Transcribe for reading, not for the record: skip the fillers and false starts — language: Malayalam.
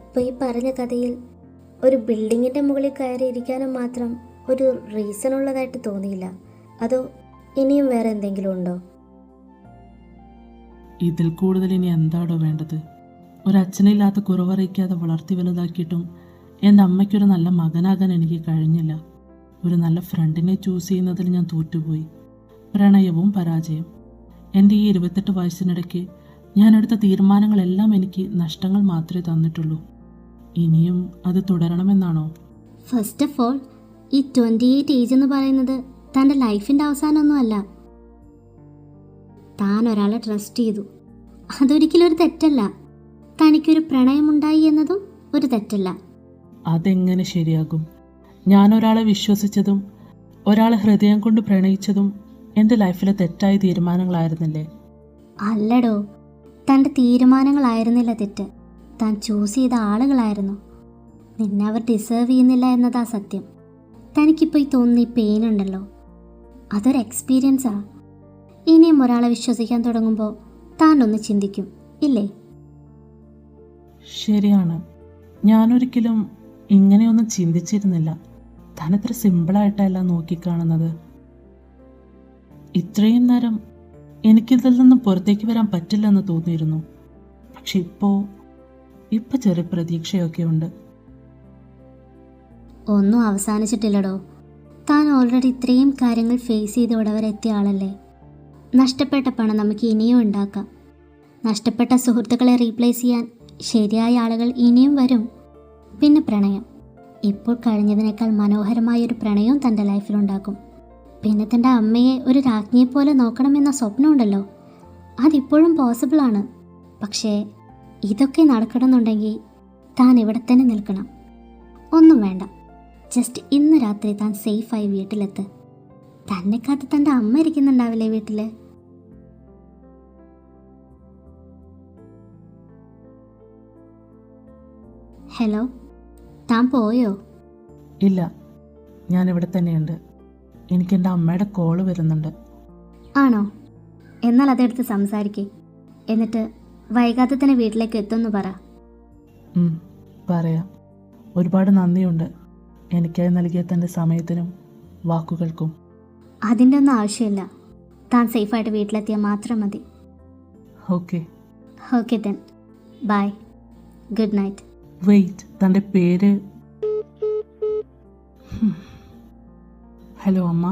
അപ്പോൾ ഈ പറഞ്ഞ കഥയിൽ ഒരു ബിൽഡിങ്ങിൻ്റെ മുകളിൽ കയറിയിരിക്കാനും മാത്രം ഒരു റീസൺ ഉള്ളതായിട്ട് തോന്നിയില്ല. അതോ ഇനിയും വേറെ എന്തെങ്കിലും ഉണ്ടോ? ഇതിൽ കൂടുതൽ ഇനി എന്താടോ വേണ്ടത്? ഒരച്ഛനില്ലാത്ത കുറവറിയിക്കാതെ വളർത്തി വലുതാക്കിയിട്ടും എൻ്റെ അമ്മയ്ക്കൊരു നല്ല മകനാകാൻ എനിക്ക് കഴിഞ്ഞില്ല. ഒരു നല്ല ഫ്രണ്ടിനെ ചൂസ് ചെയ്യുന്നതിൽ ഞാൻ തോറ്റുപോയി. പ്രണയവും പരാജയം. എൻ്റെ ഈ 28 വയസ്സിനിടയ്ക്ക് ഞാനെടുത്ത തീരുമാനങ്ങളെല്ലാം എനിക്ക് നഷ്ടങ്ങൾ മാത്രമേ തന്നിട്ടുള്ളൂ. ഇനിയും അത് തുടരണമെന്നാണോ? ഫസ്റ്റ് ഓഫ് ഓൾ, ഈ 28 ഏജ് എന്ന് പറയുന്നത് തൻ്റെ ലൈഫിൻ്റെ അവസാനമൊന്നുമല്ല. താൻ ഒരാളെ ട്രസ്റ്റ് ചെയ്തു, അതൊരിക്കലും ഒരു തെറ്റല്ല. തനിക്കൊരു പ്രണയമുണ്ടായി എന്നതും ഒരു തെറ്റല്ല. അതെങ്ങനെ ശരിയാകും? ഞാനൊരാളെ വിശ്വസിച്ചതും ഒരാളെ ഹൃദയം കൊണ്ട് പ്രണയിച്ചതും എൻ്റെ ലൈഫിലെ തെറ്റായ തീരുമാനങ്ങളായിരുന്നില്ലേ? അല്ലടോ, തൻ്റെ തീരുമാനങ്ങളായിരുന്നില്ല തെറ്റ്, താൻ ചൂസ് ചെയ്ത ആളുകളായിരുന്നു. നിന്നെ അവർ ഡിസേർവ് ചെയ്യുന്നില്ല എന്നതാ സത്യം. തനിക്കിപ്പോൾ ഈ തോന്നി പെയിൻ ഉണ്ടല്ലോ, അതൊരു എക്സ്പീരിയൻസാ. ഇനിയും ഒരാളെ വിശ്വസിക്കാൻ തുടങ്ങുമ്പോൾ താൻ ഒന്ന് ചിന്തിക്കും, ഇല്ലേ? ശരിയാണ്, ഞാനൊരിക്കലും ഇങ്ങനെയൊന്നും ചിന്തിച്ചിരുന്നില്ല. താനത്ര സിമ്പിളായിട്ടല്ല നോക്കിക്കാണുന്നത്. ഇത്രയും നേരം എനിക്കിതിൽ നിന്നും പുറത്തേക്ക് വരാൻ പറ്റില്ലെന്ന് തോന്നിയിരുന്നു. പക്ഷെ ഇപ്പൊ ചെറിയ പ്രതീക്ഷയൊക്കെ ഉണ്ട്. ഒന്നും അവസാനിച്ചിട്ടില്ലടോ. താൻ ഓൾറെഡി ഇത്രയും കാര്യങ്ങൾ ഫേസ് ചെയ്ത് ഇവിടെ വരെ എത്തിയ ആളല്ലേ. നഷ്ടപ്പെട്ട പണം നമുക്ക് ഇനിയും ഉണ്ടാക്കാം. നഷ്ടപ്പെട്ട സുഹൃത്തുക്കളെ റീപ്ലേസ് ചെയ്യാൻ ശരിയായ ആളുകൾ ഇനിയും വരും. പിന്നെ പ്രണയം, ഇപ്പോൾ കഴിഞ്ഞതിനേക്കാൾ മനോഹരമായൊരു പ്രണയവും തൻ്റെ ലൈഫിലുണ്ടാകും. പിന്നെ തൻ്റെ അമ്മയെ ഒരു രാജ്ഞിയെപ്പോലെ നോക്കണമെന്ന സ്വപ്നമുണ്ടല്ലോ, അതിപ്പോഴും പോസിബിളാണ്. പക്ഷേ ഇതൊക്കെ നടക്കണമെന്നുണ്ടെങ്കിൽ താൻ ഇവിടെ തന്നെ നിൽക്കണം. ഒന്നും വേണ്ട, ജസ്റ്റ് ഇന്ന് രാത്രി താൻ സേഫായി വീട്ടിലെത്ത്. തന്നെ കാത്ത് തൻ്റെ അമ്മ ഇരിക്കുന്നുണ്ടാവില്ലേ വീട്ടിൽ? ഹലോ, താൻ പോയോ? ഇല്ല, ഞാനിവിടെ തന്നെയുണ്ട്. എനിക്ക് എൻ്റെ അമ്മയുടെ കോള് വരുന്നുണ്ട്. ആണോ? എന്നാൽ അതെടുത്ത് സംസാരിക്കേ. എന്നിട്ട് വൈകാതെ തന്നെ വീട്ടിലേക്ക് എത്തുമെന്ന് പറ. പറയാം. ഒരുപാട് നന്ദിയുണ്ട് എനിക്കായി നൽകിയ തൻ്റെ സമയത്തിനും വാക്കുകൾക്കും. അതിൻ്റെ ഒന്നും ആവശ്യമില്ല. താൻ സേഫായിട്ട് വീട്ടിലെത്തിയാൽ മാത്രം മതി. Okay then bye, good night. Wait, തൻ്റെ പേര്? ഹലോ അമ്മ.